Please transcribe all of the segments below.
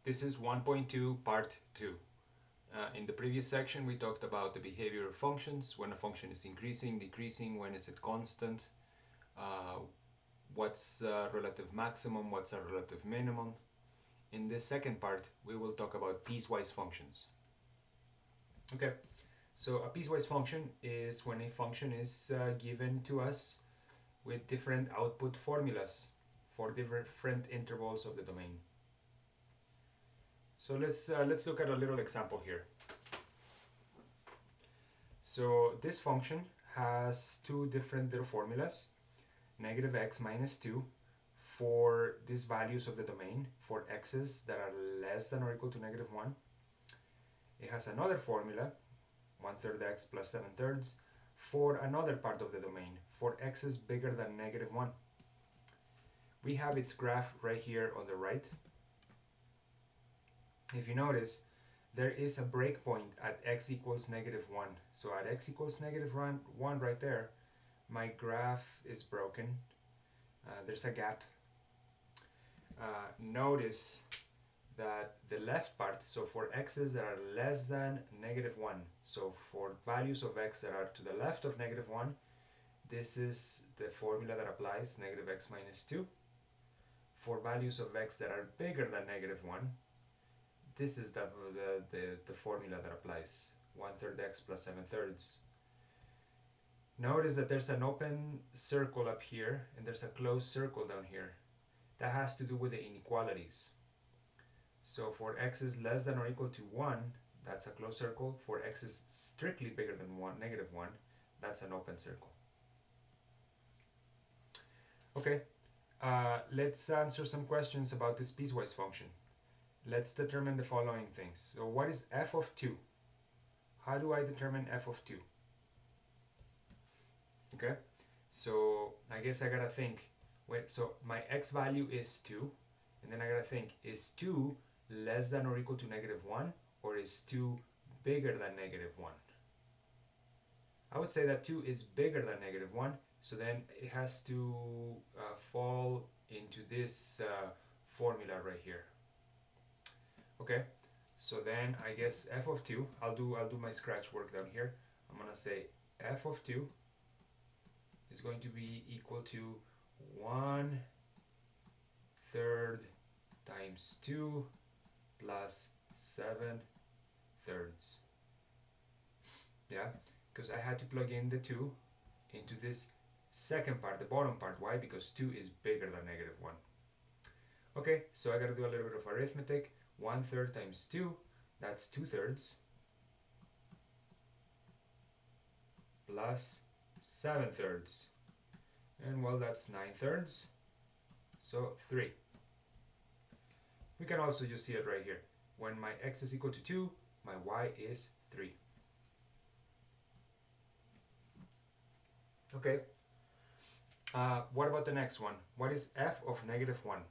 This is 1.2 part 2. In the previous section we talked about the behavior of functions, when a function is increasing, decreasing, when is it constant, what's a relative maximum, what's a relative minimum. In this second part we will talk about piecewise functions. Okay, so a piecewise function is when a function is given to us with different output formulas for different intervals of the domain. So let's look at a little example here. So this function has two different little formulas, negative x minus 2 for these values of the domain, for x's that are less than or equal to negative 1. It has another formula, 1/3 x plus 7/3, for another part of the domain, for x's bigger than negative 1. We have its graph right here on the right. If you notice, there is a breakpoint at x equals negative 1. So at x equals negative 1 right there, my graph is broken. There's a gap. Notice that the left part, so for x's that are less than negative 1, so for values of x that are to the left of negative 1, this is the formula that applies, negative x minus 2. For values of x that are bigger than negative 1, this is the formula that applies, 1/3 x plus 7/3. Notice that there's an open circle up here and there's a closed circle down here. That has to do with the inequalities. So for x is less than or equal to 1, that's a closed circle. For x is strictly bigger than negative 1, that's an open circle. Okay, let's answer some questions about this piecewise function. Let's determine the following things. So what is f of 2? How do I determine f of 2? Okay, so I guess I gotta think. Wait, so my x value is 2, and then I gotta think, is 2 less than or equal to negative 1, or is 2 bigger than negative 1? I would say that 2 is bigger than negative 1, so then it has to fall into this formula right here. Okay, so then I guess f of 2, I'll do my scratch work down here. I'm gonna say f of 2 is going to be equal to 1/3 times 2 plus 7/3. Yeah, because I had to plug in the 2 into this second part, the bottom part. Why? Because 2 is bigger than negative 1. Okay, so I gotta do a little bit of arithmetic. 1/3 times 2, that's 2/3, plus 7/3, and well, that's 9/3, so 3. We can also just see it right here. When my x is equal to 2, my y is 3. Okay, what about the next one? What is f of negative 1?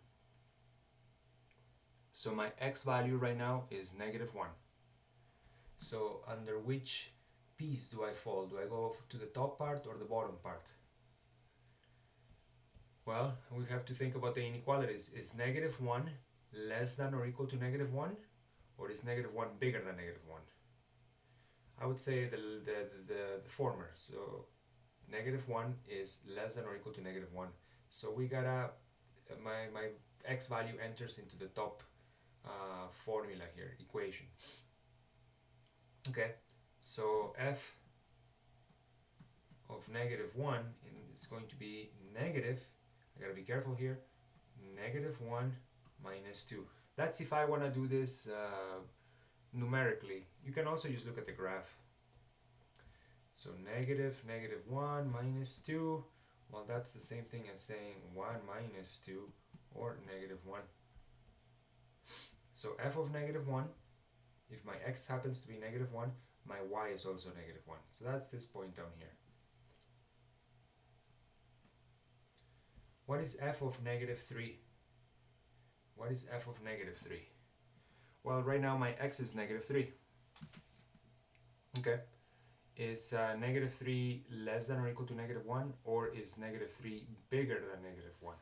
So my x value right now is negative 1. So under which piece do I fall? Do I go to the top part or the bottom part? Well, we have to think about the inequalities. Is negative 1 less than or equal to negative 1? Or is negative 1 bigger than negative 1? I would say the former. So negative 1 is less than or equal to negative 1. So we gotta, my x value enters into the top formula here, equation. Okay, so f of negative 1 is going to be negative, I gotta be careful here, negative 1 minus 2. That's if I want to do this numerically. You can also just look at the graph. So negative 1 minus 2, well, that's the same thing as saying 1 minus 2 or negative 1. So f of negative 1, if my x happens to be negative 1, my y is also negative 1. So that's this point down here. What is f of negative 3? What is f of negative 3? Well, right now my x is negative 3. Okay. Is negative 3 less than or equal to negative 1, or is negative 3 bigger than negative 1?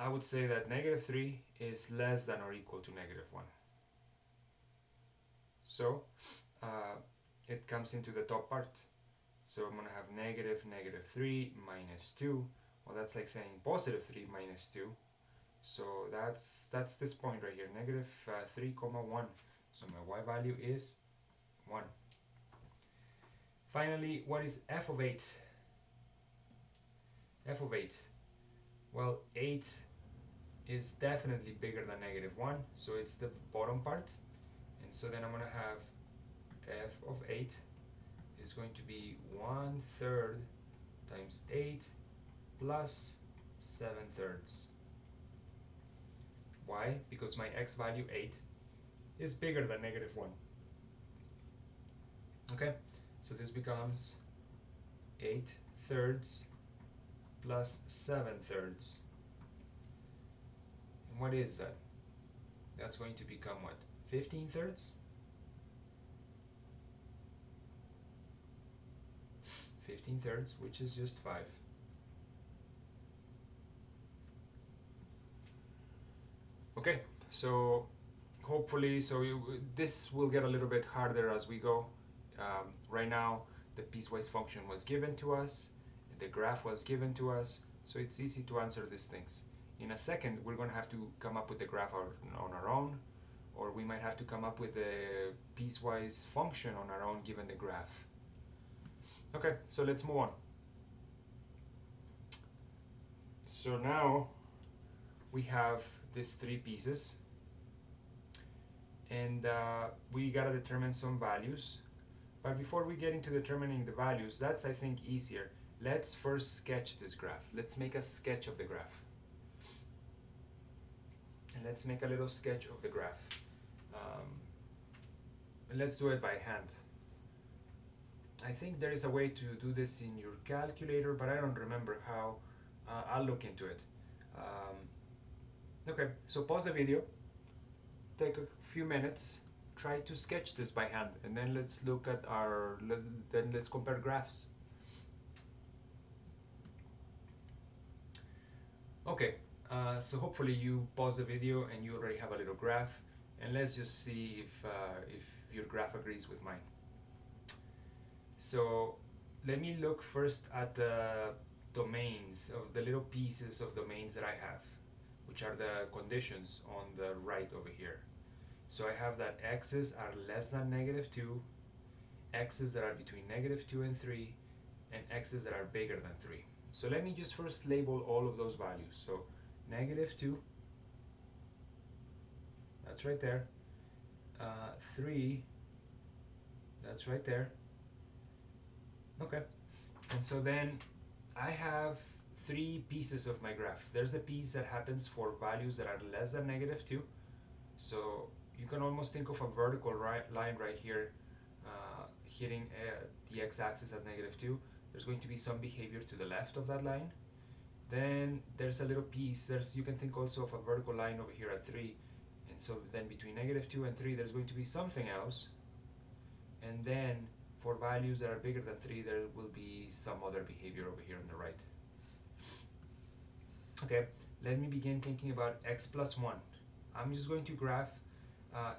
I would say that negative 3 is less than or equal to negative 1. So it comes into the top part. So I'm going to have negative 3 minus 2. Well, that's like saying positive 3 minus 2. So that's this point right here, negative 3 comma 1. So my y value is 1. Finally, what is f of 8? F of 8. Well, 8 is definitely bigger than negative 1, so it's the bottom part. And so then I'm going to have f of 8 is going to be 1/3 times 8 plus 7/3. Why? Because my x value 8 is bigger than negative 1. Okay, so this becomes 8/3 plus 7/3. And what is that? That's going to become what? 15/3? 15/3, which is just 5. Okay, so hopefully, this will get a little bit harder as we go. Right now, the piecewise function was given to us, the graph was given to us, so it's easy to answer these things. In a second, we're going to have to come up with the graph on our own, or we might have to come up with the piecewise function on our own given the graph. Okay, so let's move on. So now we have these 3 pieces, and we gotta determine some values. But before we get into determining the values, that's, I think, easier. Let's first sketch this graph. Let's make a sketch of the graph. And let's make a little sketch of the graph. And let's do it by hand. I think there is a way to do this in your calculator, but I don't remember how. I'll look into it. Okay, so pause the video, take a few minutes, try to sketch this by hand, and then let's look at then let's compare graphs. Okay, so hopefully you pause the video and you already have a little graph, and let's just see if your graph agrees with mine. So let me look first at the domains of the little pieces of domains that I have, which are the conditions on the right over here. So I have that x's are less than negative 2, x's that are between negative 2 and 3, and x's that are bigger than 3. So let me just first label all of those values. So negative 2, that's right there. 3, that's right there. Okay, and so then I have 3 pieces of my graph. There's a piece that happens for values that are less than negative 2. So you can almost think of a vertical line right here hitting the x-axis at negative 2. There's going to be some behavior to the left of that line. Then there's a little piece. You can think also of a vertical line over here at 3. And so then between negative 2 and 3, there's going to be something else. And then for values that are bigger than 3, there will be some other behavior over here on the right. Okay, let me begin thinking about x plus 1. I'm just going to graph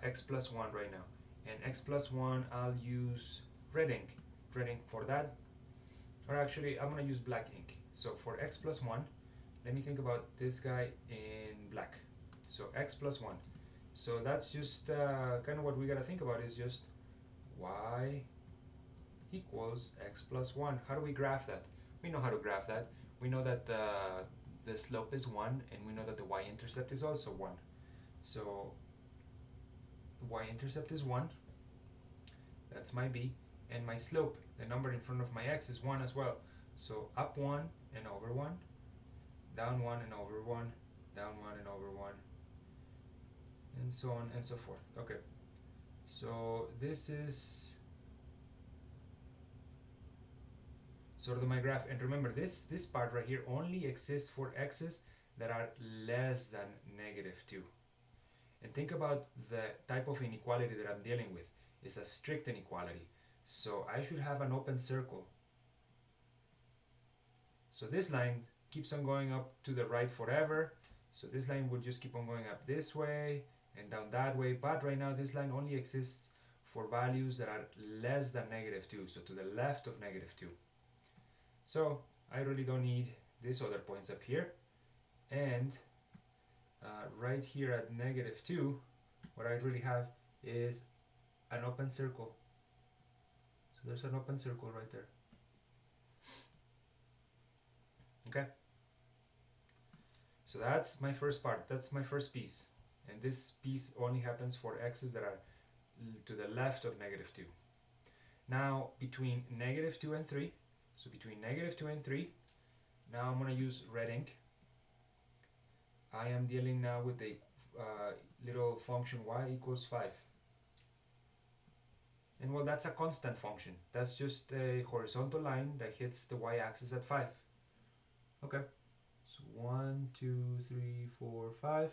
x plus 1 right now. And x plus 1, I'll use red ink for that. Or actually, I'm going to use black ink. So for x plus 1, let me think about this guy in black. So x plus 1. So that's just kind of what we got to think about is just y equals x plus 1. How do we graph that? We know how to graph that. We know that the slope is 1, and we know that the y-intercept is also 1. So y-intercept is 1. That's my b. And my slope, the number in front of my x, is 1 as well. So up 1 and over 1, down 1 and over 1, down 1 and over 1, and so on and so forth. Okay, so this is sort of my graph. And remember, this part right here only exists for x's that are less than negative 2. And think about the type of inequality that I'm dealing with. It's a strict inequality. So I should have an open circle. So this line keeps on going up to the right forever. So this line would just keep on going up this way and down that way, but right now this line only exists for values that are less than -2, so to the left of -2. So I really don't need these other points up here, and right here at -2, what I really have is an open circle. So there's an open circle right there. Okay, so that's my first part, that's my first piece, and this piece only happens for x's that are to the left of -2. Now between -2 and 3, so between -2 and 3, now I'm going to use red ink. I am dealing now with a little function y equals 5. And well, that's a constant function. That's just a horizontal line that hits the y-axis at 5. Okay, so 1, 2, 3, 4, 5.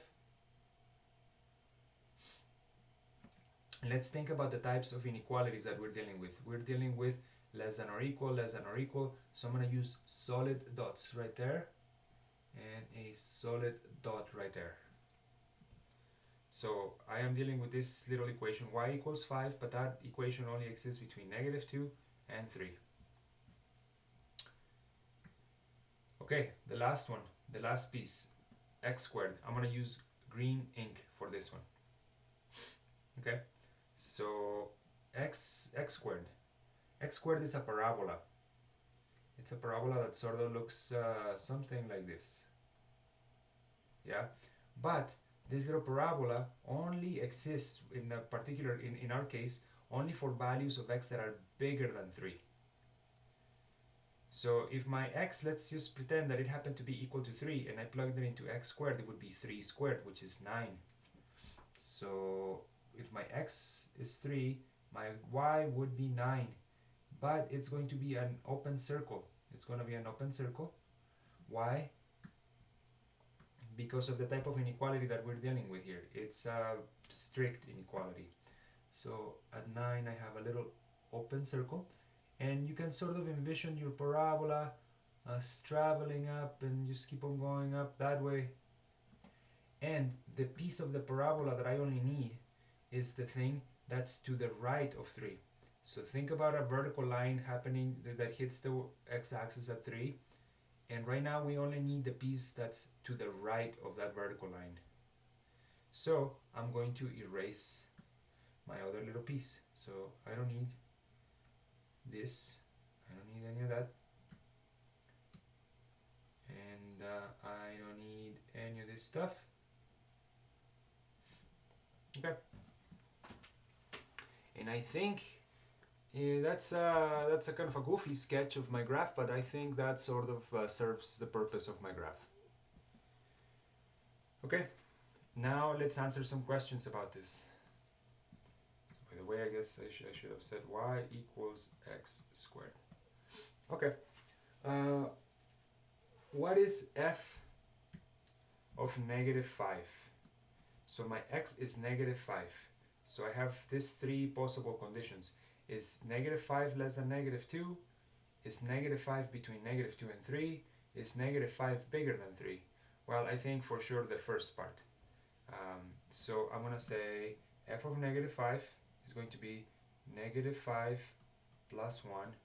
Let's think about the types of inequalities that we're dealing with. We're dealing with less than or equal, less than or equal. So I'm going to use solid dots right there and a solid dot right there. So I am dealing with this little equation y equals 5, but that equation only exists between -2 and 3. Okay, the last one, the last piece, x squared. I'm going to use green ink for this one. Okay, so x squared. X squared is a parabola. It's a parabola that sort of looks something like this. Yeah, but this little parabola only exists in a particular, in our case, only for values of x that are bigger than 3. So if my x, let's just pretend that it happened to be equal to 3, and I plugged it into x squared, it would be 3 squared, which is 9. So if my x is 3, my y would be 9. But it's going to be an open circle. It's going to be an open circle. Why? Because of the type of inequality that we're dealing with here. It's a strict inequality. So at 9 I have a little open circle, and you can sort of envision your parabola traveling up and just keep on going up that way. And the piece of the parabola that I only need is the thing that's to the right of 3. So think about a vertical line happening that hits the x-axis at 3. And right now we only need the piece that's to the right of that vertical line. So I'm going to erase my other little piece. So I don't need this. I don't need any of that. And I don't need any of this stuff. Okay. And I think that's a kind of a goofy sketch of my graph, but I think that sort of serves the purpose of my graph. Okay, now let's answer some questions about this. So by the way, I guess I should have said y equals x squared. Okay, what is f of -5? So my x is -5. So I have these 3 possible conditions. Is -5 less than -2? Is -5 between -2 and 3? Is -5 bigger than 3? Well, I think for sure the first part. So I'm going to say f of -5 is going to be -5 plus 1.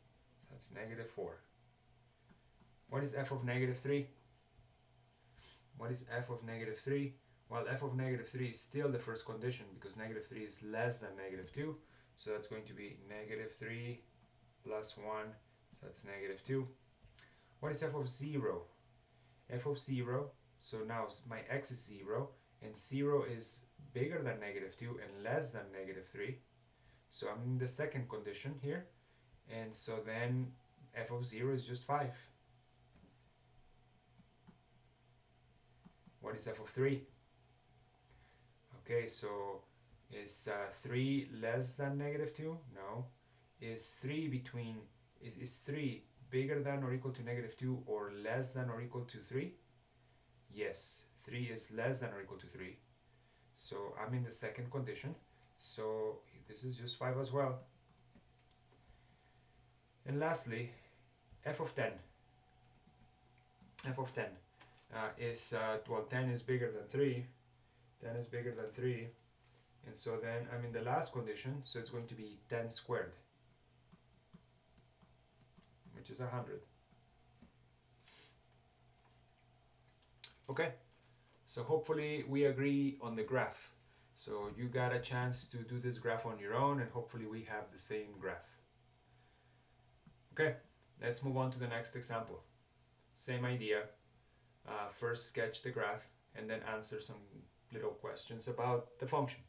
That's -4. What is f of -3? What is f of -3? Well, f of -3 is still the first condition because -3 is less than -2. So that's going to be -3 plus 1, so that's -2. What is f of 0? F of 0, so now my x is 0, and 0 is bigger than -2 and less than -3. So I'm in the second condition here, and so then f of 0 is just 5. What is f of 3? Okay, so is 3 less than -2? No. Is 3 between, is 3 bigger than or equal to -2 or less than or equal to 3? Yes, 3 is less than or equal to 3. So I'm in the second condition. So this is just 5 as well. And lastly, f of 10. F of 10. well, 10 is bigger than 3. 10 is bigger than 3. And so then I'm in the last condition, so it's going to be 10 squared, which is 100. Okay, so hopefully we agree on the graph. So you got a chance to do this graph on your own, and hopefully we have the same graph. Okay, let's move on to the next example. Same idea. First sketch the graph and then answer some little questions about the function.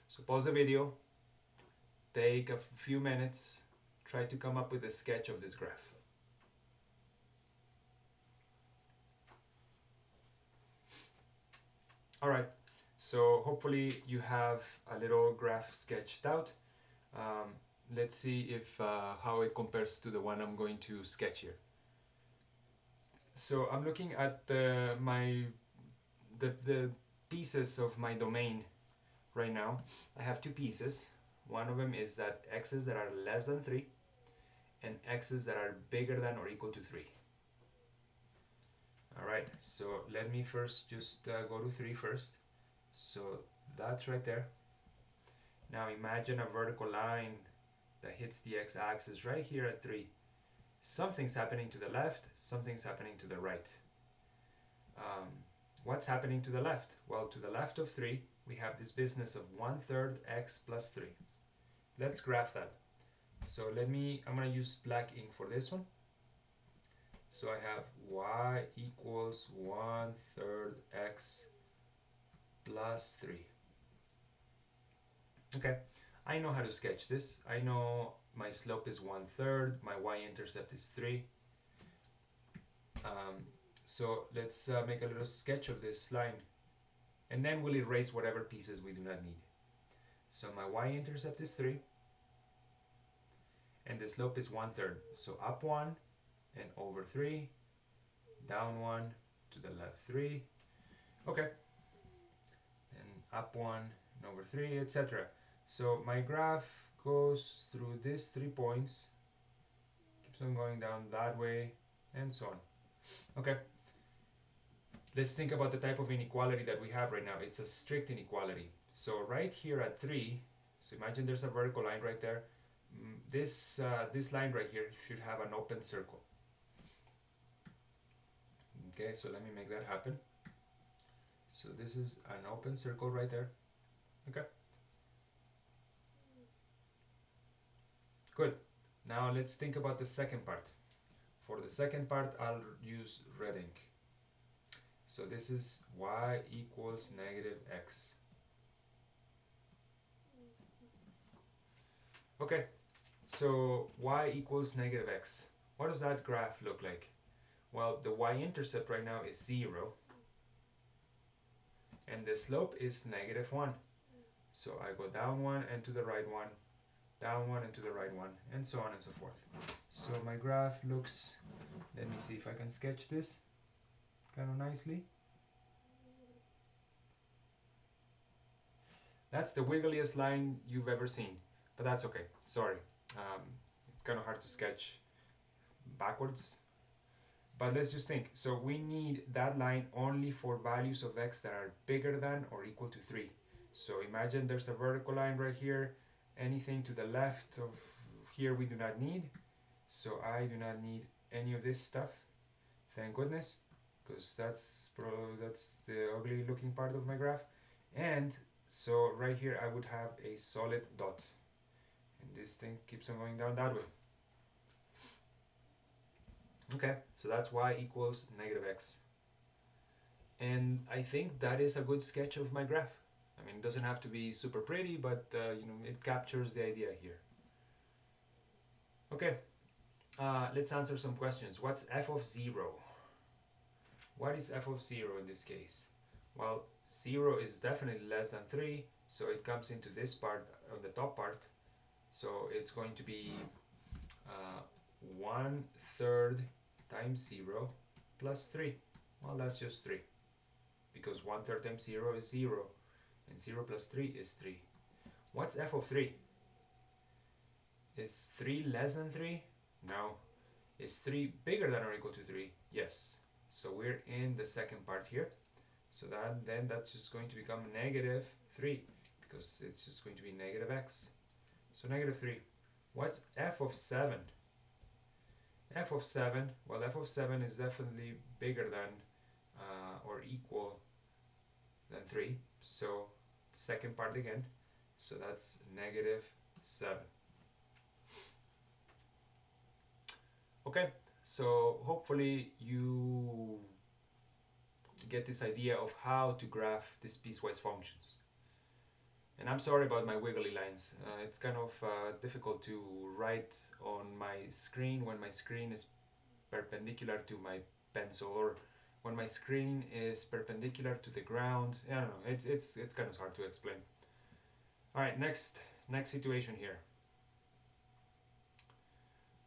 So pause the video, take a few minutes, try to come up with a sketch of this graph. Alright, so hopefully you have a little graph sketched out. Let's see if how it compares to the one I'm going to sketch here. So I'm looking at the pieces of my domain right now. I have two pieces. One of them is that x's that are less than 3 and x's that are bigger than or equal to 3. Alright, so let me first just go to 3 first. So that's right there. Now imagine a vertical line that hits the x-axis right here at 3. Something's happening to the left, something's happening to the right. What's happening to the left? Well, to the left of 3, we have this business of 1/3 x plus 3. Let's graph that. So I'm going to use black ink for this one. So I have y equals 1/3 x plus 3. Okay, I know how to sketch this. I know my slope is 1/3, my y-intercept is 3. So let's make a little sketch of this line, and then we'll erase whatever pieces we do not need. So my y-intercept is 3, and the slope is 1/3. So up 1 and over 3, down 1 to the left 3. Okay, and up 1 and over 3, etc. So my graph goes through these 3 points, keeps on going down that way, and so on. Okay, let's think about the type of inequality that we have right now. It's a strict inequality. So right here at 3, so imagine there's a vertical line right there. This line right here should have an open circle. Okay, so let me make that happen. So this is an open circle right there. Okay. Good. Now let's think about the second part. For the second part, I'll use red ink. So this is y equals -x. Okay, so y equals -x. What does that graph look like? Well, the y-intercept right now is 0. And the slope is -1. So I go down 1 and to the right 1, down 1 and to the right 1, and so on and so forth. So my graph looks, let me see if I can sketch this kind of nicely. That's the wiggliest line you've ever seen, but that's okay. Sorry, it's kind of hard to sketch backwards. But let's just think. So we need that line only for values of x that are bigger than or equal to 3. So imagine there's a vertical line right here. Anything to the left of here we do not need. So I do not need any of this stuff. Thank goodness, because that's the ugly looking part of my graph. And so right here I would have a solid dot. And this thing keeps on going down that way. Okay, so that's y equals -x. And I think that is a good sketch of my graph. I mean, it doesn't have to be super pretty, but it captures the idea here. Okay, let's answer some questions. What's f of 0? What is f of 0 in this case? Well, 0 is definitely less than 3, so it comes into this part, on the top part. So it's going to be 1/3 times 0 plus 3. Well, that's just 3, because 1/3 times 0 is 0, and 0 plus 3 is 3. What's f of 3? Is 3 less than 3? No. Is 3 bigger than or equal to 3? Yes. So we're in the second part here. So then that's just going to become negative 3 because it's just going to be negative x. So negative 3. What's f of 7? F of 7, well, f of 7 is definitely bigger than or equal than 3. So second part again. So that's negative 7. Okay, so hopefully you get this idea of how to graph these piecewise functions. And I'm sorry about my wiggly lines. It's kind of difficult to write on my screen when my screen is perpendicular to my pencil, or when my screen is perpendicular to the ground. I don't know. It's kind of hard to explain. All right, next situation here.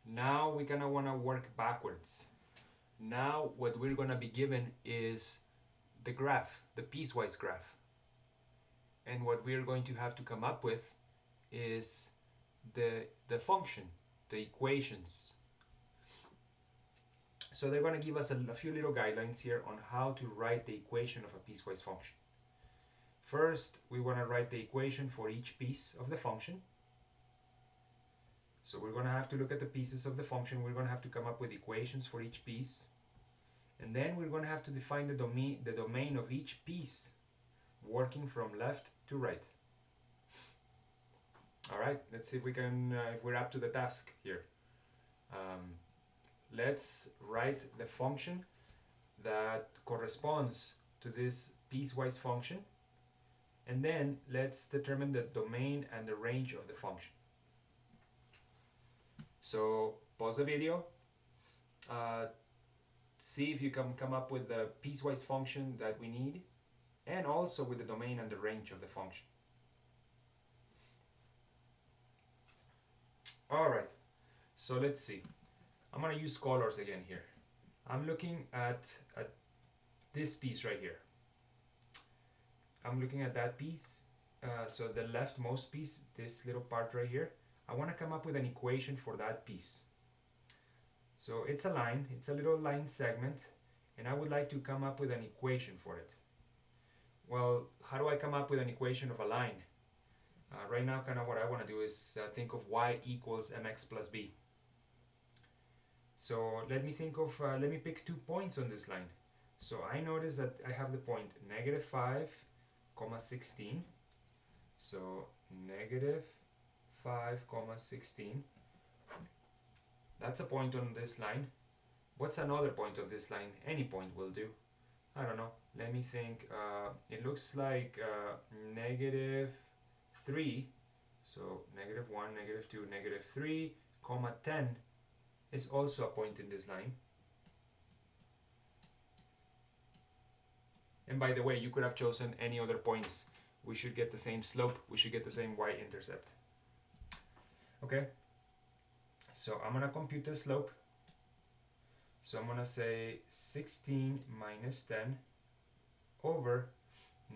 Now we kind of want to work backwards. Now what we're going to be given is the graph, the piecewise graph. And what we're going to have to come up with is the function, the equations. So they're going to give us a few little guidelines here on how to write the equation of a piecewise function. First, we want to write the equation for each piece of the function. So we're going to have to look at the pieces of the function. We're going to have to come up with equations for each piece. And then we're going to have to define the domain of each piece, working from left to right. All right, let's see if we can, if we're up to the task here. Let's write the function that corresponds to this piecewise function, and then let's determine the domain and the range of the function. So pause the video, see if you can come up with the piecewise function that we need, and also with the domain and the range of the function. Alright, so let's see. I'm going to use colors again here. I'm looking at this piece right here. I'm looking at that piece, so the leftmost piece, this little part right here. I want to come up with an equation for that piece. So it's a line, it's a little line segment, and I would like to come up with an equation for it. Well, how do I come up with an equation of a line? Right now, kind of what I want to do is think of y equals mx plus b. So let me pick 2 points on this line. So I notice that I have the point negative 5, 16. So negative 5, 16. That's a point on this line. What's another point of this line? Any point will do. I don't know. Let me think. It looks like negative 3. So negative 1, negative 2, negative 3, 10 is also a point in this line. And by the way, you could have chosen any other points. We should get the same slope. We should get the same y-intercept. Okay. So I'm going to compute the slope. So I'm going to say 16 minus 10 over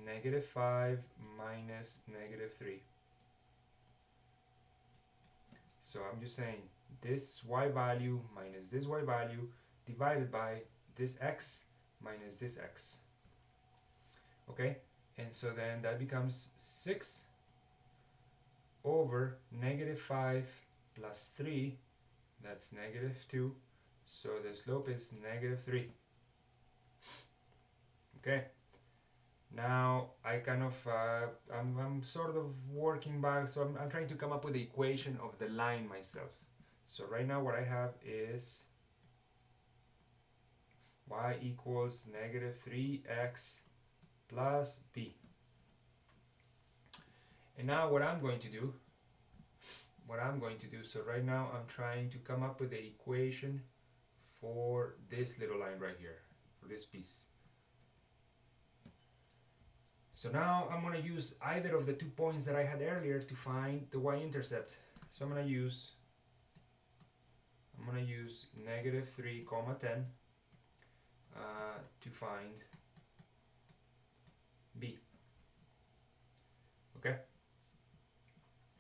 negative 5 minus negative 3. So I'm just saying this y value minus this y value divided by this x minus this x. Okay, and so then that becomes 6 over negative 5 plus 3, that's negative 2, so the slope is negative 3. Okay, now I kind of, I'm sort of working back, so I'm trying to come up with the equation of the line myself. So right now what I have is y equals negative 3x plus b. And now what I'm going to do, so right now I'm trying to come up with the equation for this little line right here, for this piece. So now I'm going to use either of the 2 points that I had earlier to find the y-intercept. So I'm going to use negative 3, 10 to find b. Okay?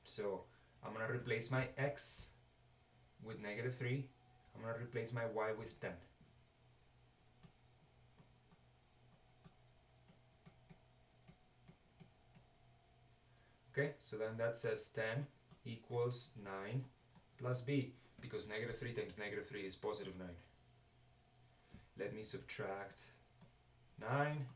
So I'm going to replace my x with negative 3. I'm going to replace my y with 10. Okay, so then that says 10 equals 9 plus b, because negative 3 times negative 3 is positive 9. Let me subtract 9.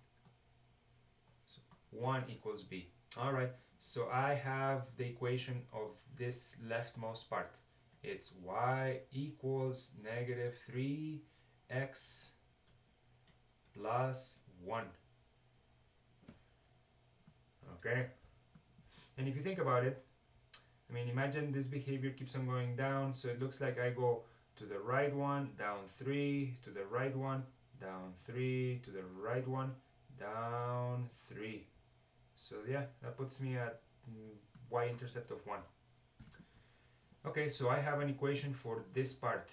So 1 equals b. Alright, so I have the equation of this leftmost part. It's y equals negative 3x plus 1. Okay? And if you think about it, I mean, imagine this behavior keeps on going down, so it looks like I go to the right one, down 3, to the right one, down 3, to the right one, down 3. So yeah, that puts me at y-intercept of 1. Okay, so I have an equation for this part.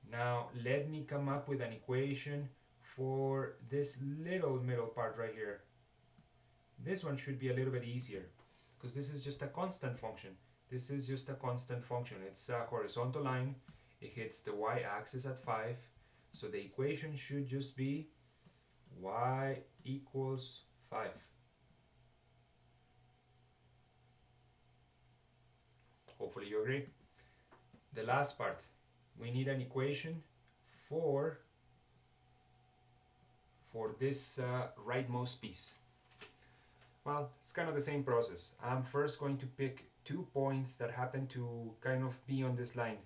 Now let me come up with an equation for this little middle part right here. This one should be a little bit easier, because this is just a constant function. This is just a constant function. It's a horizontal line. It hits the y-axis at 5. So the equation should just be y equals 5. Hopefully you agree. The last part, we need an equation for this rightmost piece. Well, it's kind of the same process. I'm first going to pick 2 points that happen to kind of be on this line.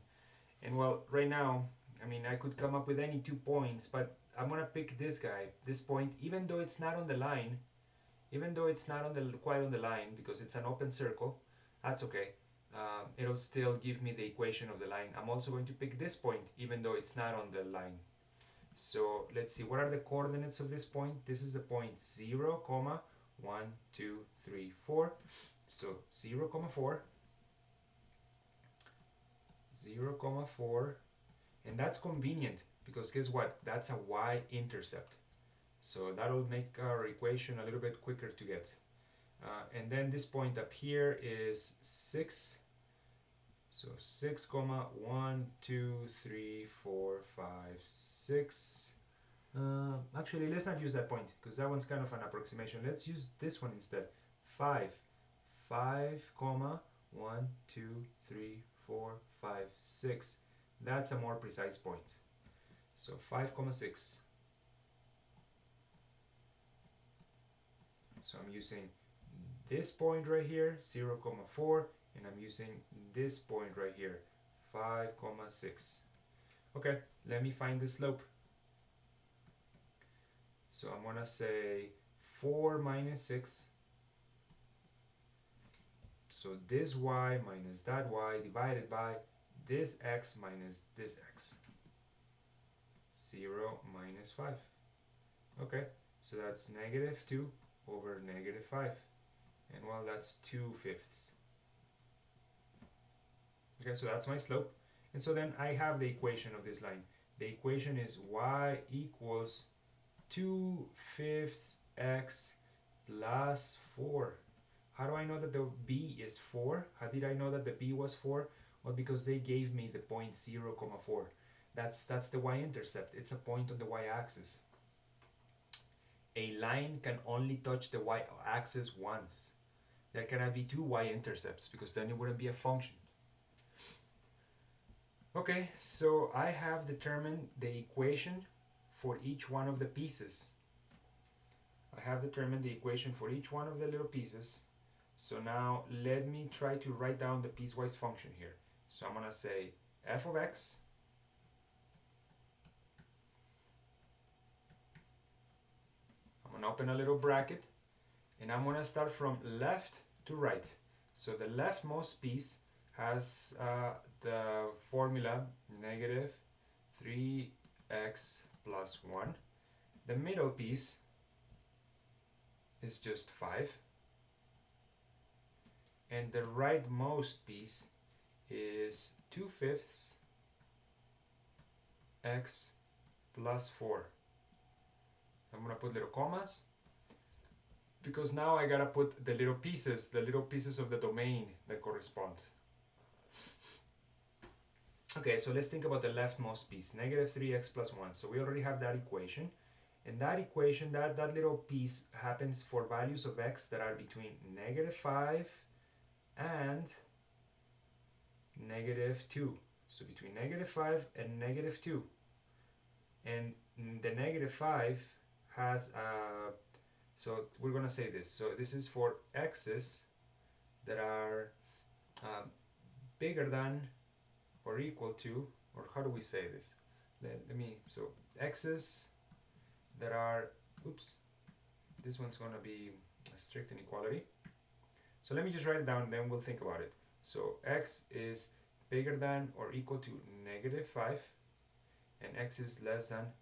And well, right now, I mean, I could come up with any 2 points, but I'm gonna pick this guy, this point, even though it's not on the line, even though it's not on the quite on the line, because it's an open circle. That's okay. It'll still give me the equation of the line. I'm also going to pick this point, even though it's not on the line. So let's see, what are the coordinates of this point? This is the point 0, 1, 2, 3, 4. So 0, 4, 0, 4, and that's convenient because guess what? That's a y-intercept. So that'll make our equation a little bit quicker to get. And then this point up here is 6. So 6, 1, 2, 3, 4, 5, 6. Actually, let's not use that point because that one's kind of an approximation. Let's use this one instead. 5, 1, 2, 3, 4, 5, 6. That's a more precise point. So 5, 6. So I'm using this point right here, 0, 4, and I'm using this point right here, 5, 6. Okay, let me find the slope. So I'm gonna say 4 minus 6. So this y minus that y divided by this x minus this x. 0 minus 5. Okay, so that's negative 2 over negative 5. And well, that's 2/5. Okay, so that's my slope. And so then I have the equation of this line. The equation is y equals 2/5 x plus 4. How do I know that the b is 4? How did I know that the b was 4? Well, because they gave me the point 0, 4. That's the y-intercept. It's a point on the y-axis. A line can only touch the y-axis once. There cannot be 2 y-intercepts because then it wouldn't be a function. Okay, so I have determined the equation for each one of the pieces. I have determined the equation for each one of the little pieces. So now let me try to write down the piecewise function here. So I'm going to say f of x I'm going to open a little bracket and I'm going to start from left to right. So the leftmost piece has the formula negative 3x plus 1. The middle piece is just 5. And the rightmost piece is 2/5 x plus 4. I'm going to put little commas because now I gotta put the little pieces of the domain that correspond. Okay, so let's think about the leftmost piece, negative 3x plus 1. So we already have that equation. And that equation, that little piece happens for values of x that are between -5 and -2. So between -5 and -2. And the -5 has so we're gonna say this. So this is for x's that are bigger than or equal to, or how do we say this? Let me, so x's that are, oops, this one's gonna be a strict inequality. So let me just write it down, then we'll think about it. So x is bigger than or equal to -5, and x is less than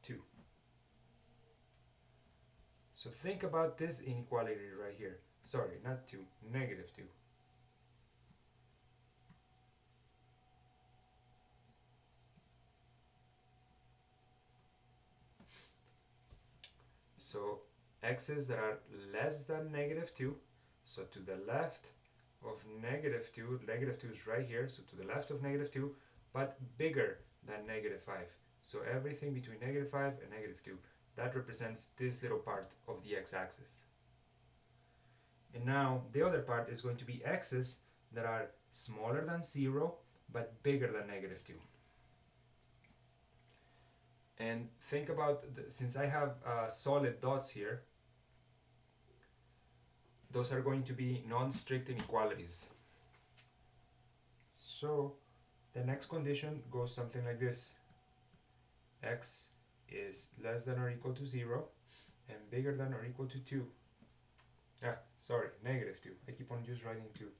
2. So think about this inequality right here. Sorry, not 2, -2. So x's that are less than -2, so to the left of -2, -2 is right here, so to the left of -2, but bigger than -5. So everything between -5 and -2, that represents this little part of the x-axis. And now the other part is going to be x's that are smaller than 0, but bigger than -2. And think about, since I have solid dots here, those are going to be non-strict inequalities. So the next condition goes something like this. X is less than or equal to 0 and bigger than or equal to 2. Sorry, -2. I keep on just writing 2.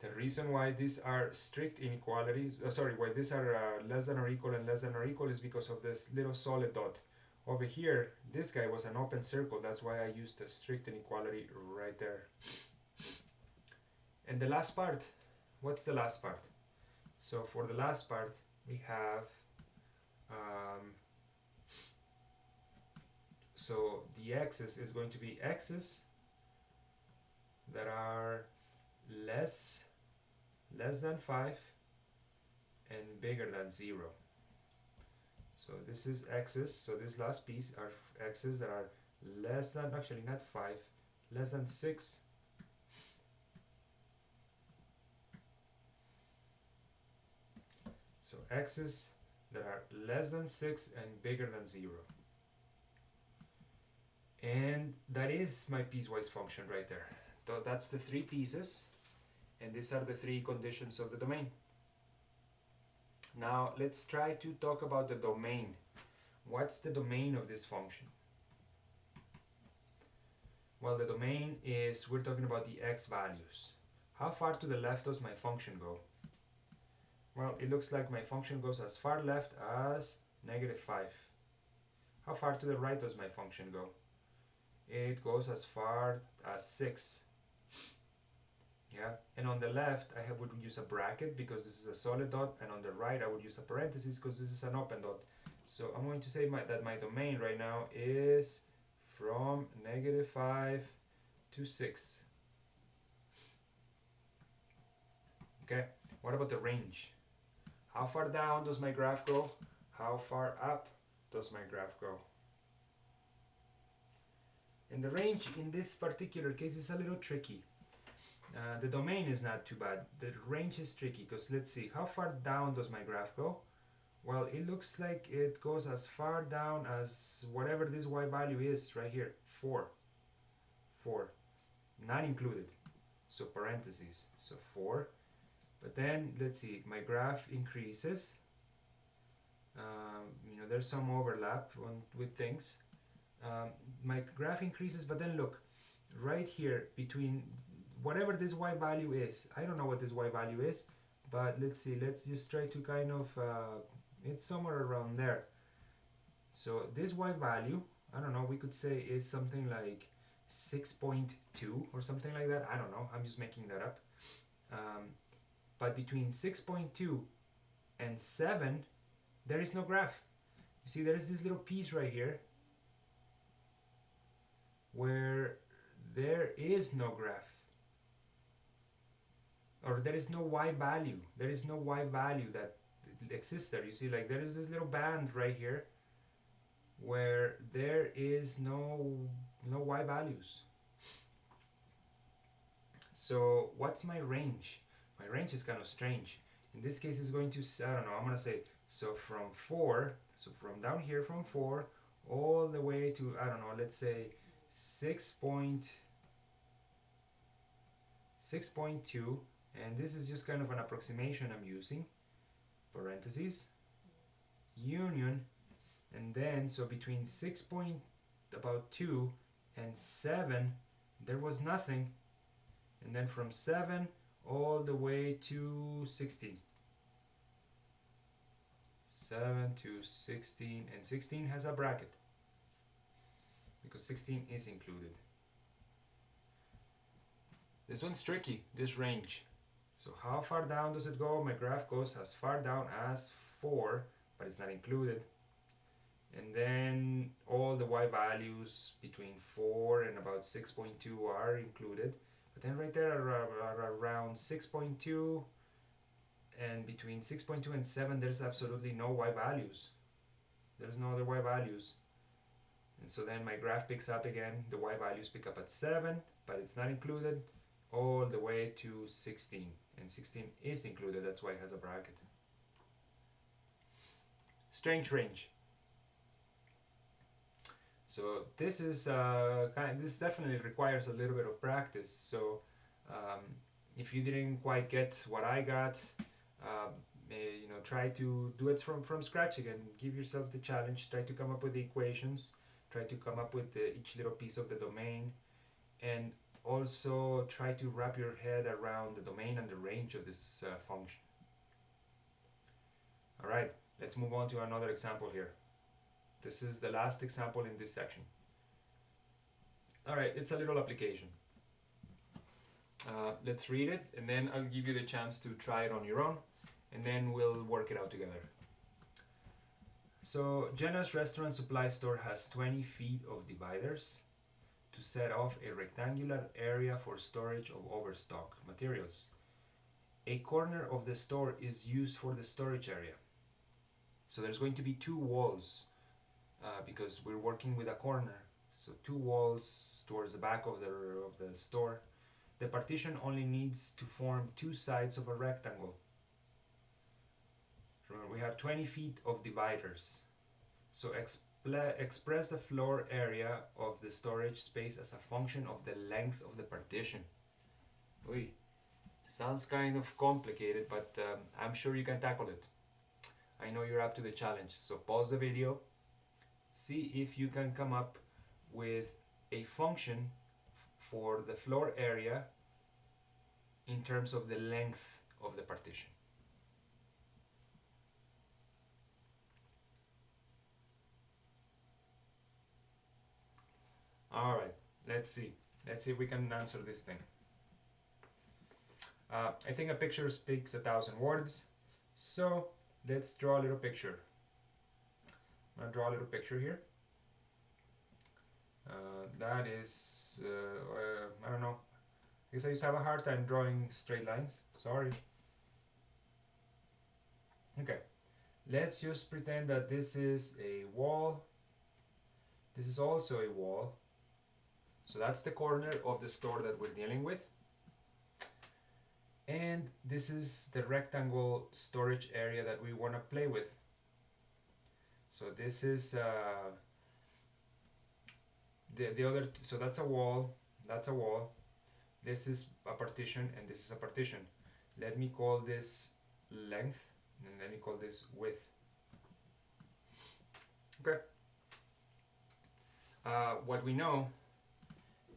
The reason why these are strict inequalities, why these are less than or equal and less than or equal is because of this little solid dot. Over here, this guy was an open circle, that's why I used a strict inequality right there. And the last part, what's the last part? So for the last part, we have, so the x's is going to be x's that are less than 5 and bigger than 0. So this is x's, so this last piece are x's that are less than, actually not 5, less than 6 so x's that are less than 6 and bigger than 0. And that is my piecewise function right there. So that's the 3 pieces, and these are the 3 conditions of the domain. Now let's try to talk about the domain. What's the domain of this function? Well, the domain is, we're talking about the x values. How far to the left does my function go? Well, it looks like my function goes as far left as -5. How far to the right does my function go? It goes as far as 6. Yeah, and on the left I would use a bracket because this is a solid dot, and on the right I would use a parenthesis because this is an open dot. So I'm going to say that my domain right now is from -5 to 6. Okay, what about the range? How far down does my graph go? How far up does my graph go? And the range in this particular case is a little tricky. The domain is not too bad. The range is tricky because let's see, how far down does my graph go? Well, it looks like it goes as far down as whatever this y value is right here, 4. 4, not included. So parentheses, so 4. But then let's see, my graph increases. There's some overlap with things. My graph increases, but then look, right here between whatever this y value is, I don't know what this y value is, but let's see, let's just try to kind of, it's somewhere around there. So this y value, I don't know, we could say is something like 6.2 or something like that. I don't know, I'm just making that up. But between 6.2 and 7, there is no graph. You see, there is this little piece right here where there is no graph. or there is no y value. There is no y value that exists there. You see, like there is this little band right here where there is no y values. So what's my range? My range is kind of strange. In this case, it's going to, I don't know, I'm going to say, so from 4, so from down here from 4 all the way to, I don't know, let's say 6.2, and this is just kind of an approximation I'm using, parentheses, union, and then, so between 6.2 and 7, there was nothing, and then from 7 all the way to 16. 7 to 16, and 16 has a bracket because 16 is included. This one's tricky, this range. So how far down does it go? My graph goes as far down as 4, but it's not included. And then all the y values between 4 and about 6.2 are included. But then right there are around 6.2, and between 6.2 and 7 there's absolutely no y values. There's no other y values. And so then my graph picks up again, the y values pick up at 7, but it's not included, all the way to 16. And 16 is included, that's why it has a bracket. Strange range. So this is this definitely requires a little bit of practice. So if you didn't quite get what I got, you know, try to do it from scratch again. Give yourself the challenge. Try to come up with the equations. Try to come up with each little piece of the domain, and also try to wrap your head around the domain and the range of this function. All right, let's move on to another example here. This is the last example in this section. All right, it's a little application. Let's read it, and then I'll give you the chance to try it on your own, and then we'll work it out together. So Jenna's restaurant supply store has 20 feet of dividers to set off a rectangular area for storage of overstock materials. A corner of the store is used for the storage area. So there's going to be 2 walls because we're working with a corner. So 2 walls towards the back of the store. The partition only needs to form 2 sides of a rectangle. Remember, we have 20 feet of dividers. So express the floor area of the storage space as a function of the length of the partition. Oy, sounds kind of complicated, but I'm sure you can tackle it. I know you're up to the challenge. So pause the video. See if you can come up with a function for the floor area in terms of the length of the partition. All right, let's see. Let's see if we can answer this thing. I think a picture speaks 1,000 words. So let's draw a little picture. I'm gonna draw a little picture here. That is, I don't know. I guess I just have a hard time drawing straight lines. Sorry. Okay. Let's just pretend that this is a wall. This is also a wall. So that's the corner of the store that we're dealing with. And this is the rectangle storage area that we want to play with. So this is the other, so that's a wall, that's a wall. This is a partition, and this is a partition. Let me call this length, and let me call this width. Okay. What we know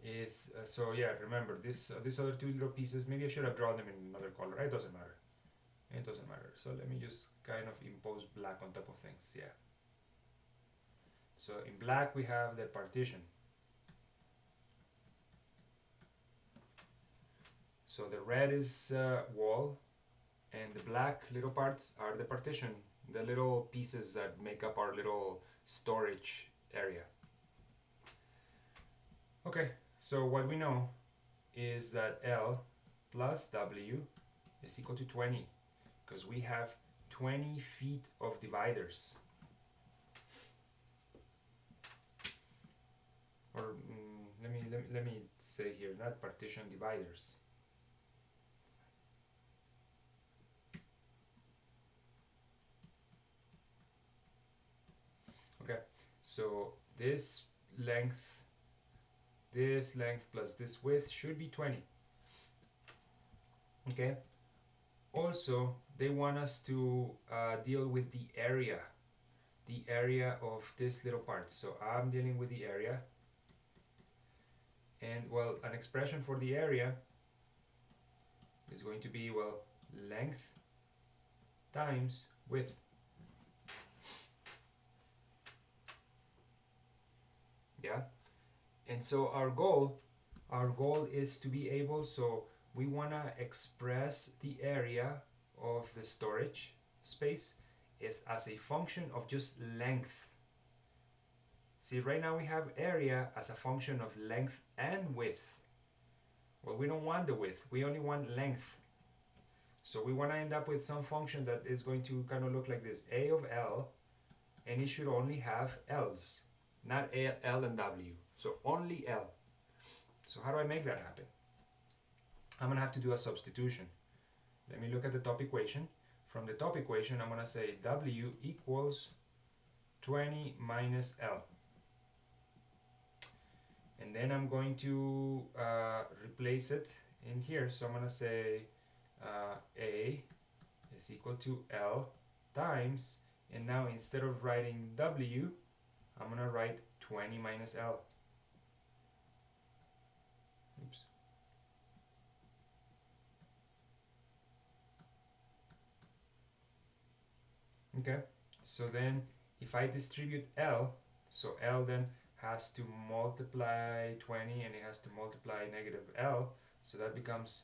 is, so yeah, remember this, these other 2 little pieces, maybe I should have drawn them in another color. It doesn't matter. It doesn't matter. So let me just kind of impose black on top of things. Yeah. So in black we have the partition. So the red is wall, and the black little parts are the partition, the little pieces that make up our little storage area. Okay, so what we know is that L plus W is equal to 20 because we have 20 feet of dividers. Or let me say here, not partition, dividers. Okay, so this length plus this width should be 20. Okay, also they want us to deal with the area of this little part. So I'm dealing with the area, and well, an expression for the area is going to be, well, length times width. Yeah, and so our goal is to be able, so we want to express the area of the storage space is as a function of just length. See, right now we have area as a function of length and width. Well, we don't want the width, we only want length. So we want to end up with some function that is going to kind of look like this, a of L, and it should only have L's, not L and W, so only L. So how do I make that happen? I'm going to have to do a substitution. Let me look at the top equation. From the top equation, I'm going to say W equals 20 minus L. And then I'm going to replace it in here. So I'm going to say A is equal to L times, and now instead of writing W, I'm going to write 20 minus L. Oops. Okay, so then if I distribute L, so L then has to multiply 20 and it has to multiply negative L, so that becomes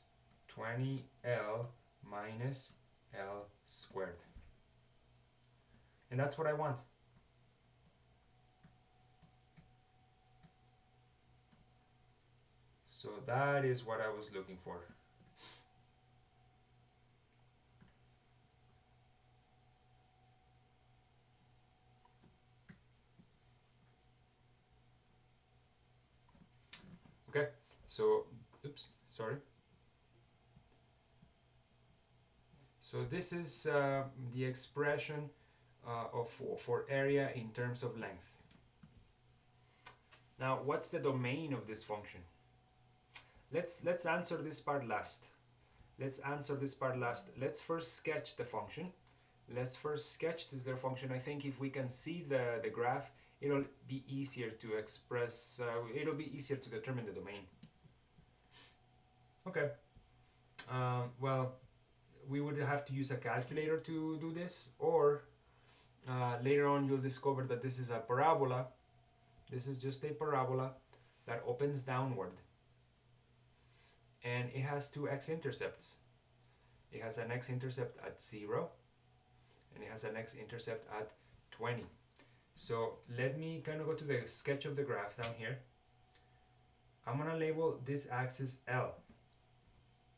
20L minus L squared. And that's what I want. So that is what I was looking for. Okay, so, oops, sorry. So this is the expression for area in terms of length. Now, what's the domain of this function? Let's answer this part last. Let's first sketch the function. Let's first sketch this little function. I think if we can see the graph, it'll be easier to express, it'll be easier to determine the domain. Okay. Well, we would have to use a calculator to do this, or later on you'll discover that this is a parabola. This is just a parabola that opens downward. And it has two x-intercepts. It has an x-intercept at 0, and it has an x-intercept at 20. So let me kind of go to the sketch of the graph down here. I'm going to label this axis L.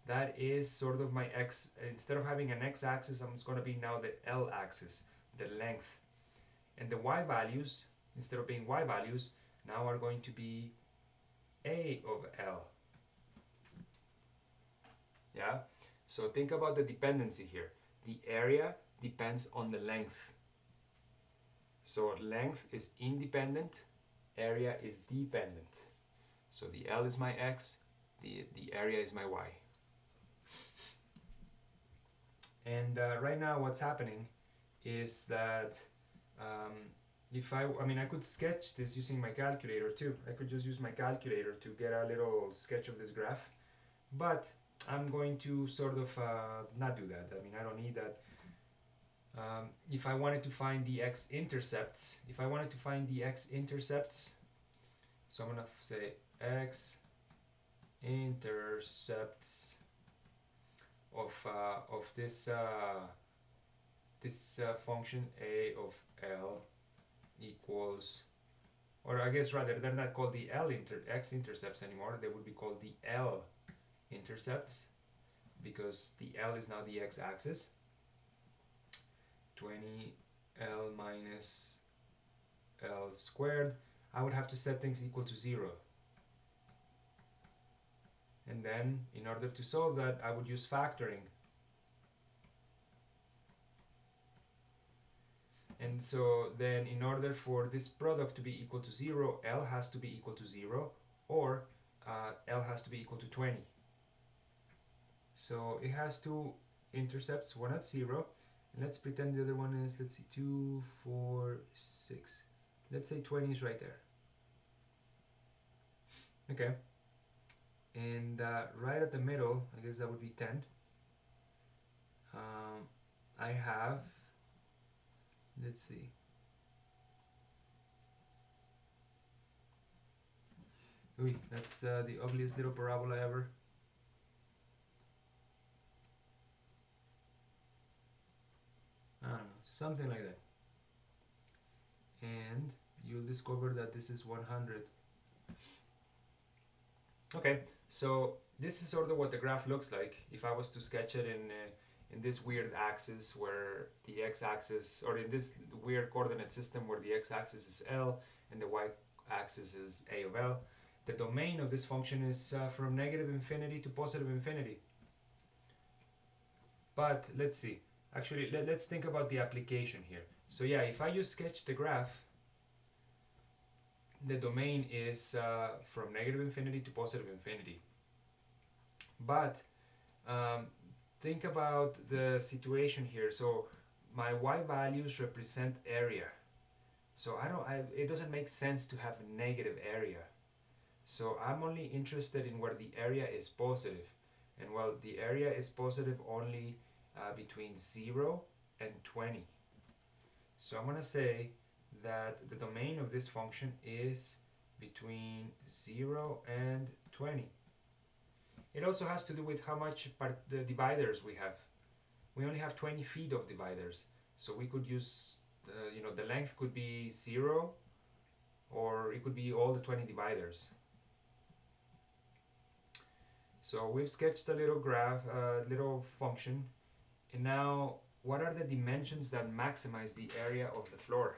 That is sort of my x. Instead of having an x-axis, I'm just going to be now the L-axis, the length. And the y values, instead of being y values, now are going to be A of L. Yeah? So think about the dependency here. The area depends on the length. So length is independent, area is dependent. So the L is my x, the area is my y. And right now what's happening is that if I could sketch this using my calculator too. I could just use my calculator to get a little sketch of this graph. But I'm going to sort of not do that. I mean, I don't need that. If I wanted to find the x-intercepts, so I'm going to say x-intercepts of this function A of L equals, or I guess rather they're not called the x-intercepts anymore, they would be called the L-intercepts. because the L is now the x-axis. 20L minus L squared. I would have to set things equal to 0. And then, in order to solve that, I would use factoring. And so then, in order for this product to be equal to 0, L has to be equal to 0, or L has to be equal to 20. So it has two intercepts, one at 0. And let's pretend the other one is, let's see, 2, 4, 6. Let's say 20 is right there. Okay. And right at the middle, I guess that would be 10. I have, let's see. Ooh, that's the ugliest little parabola ever. I don't know, something like that. And you'll discover that this is 100. Okay, so this is sort of what the graph looks like if I was to sketch it in this weird axis where the x-axis, or in this weird coordinate system where the x-axis is L and the y-axis is A of L. The domain of this function is from negative infinity to positive infinity. But let's see. Actually, let's think about the application here. So yeah, if I just sketch the graph, the domain is from negative infinity to positive infinity. But think about the situation here. So my y values represent area. So it doesn't make sense to have a negative area. So I'm only interested in where the area is positive. And well, the area is positive only between 0 and 20. So I'm going to say that the domain of this function is between 0 and 20. It also has to do with how much the dividers we have. We only have 20 feet of dividers. So we could use, the length could be 0, or it could be all the 20 dividers. So we've sketched a little graph, little function. And now, what are the dimensions that maximize the area of the floor?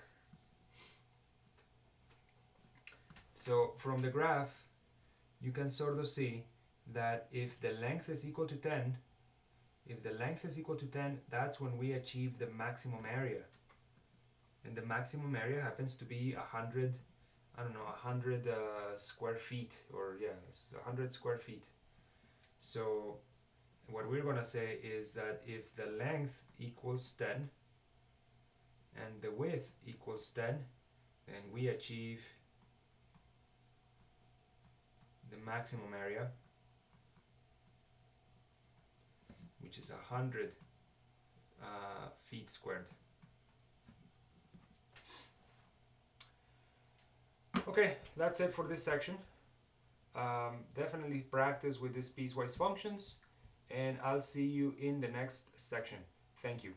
So from the graph, you can sort of see that if the length is equal to 10, that's when we achieve the maximum area. And the maximum area happens to be 100 square feet, or yeah, it's 100 square feet. So what we're going to say is that if the length equals 10 and the width equals 10, then we achieve the maximum area, which is 100 feet squared. Okay, that's it for this section. Definitely practice with these piecewise functions, and I'll see you in the next section. Thank you.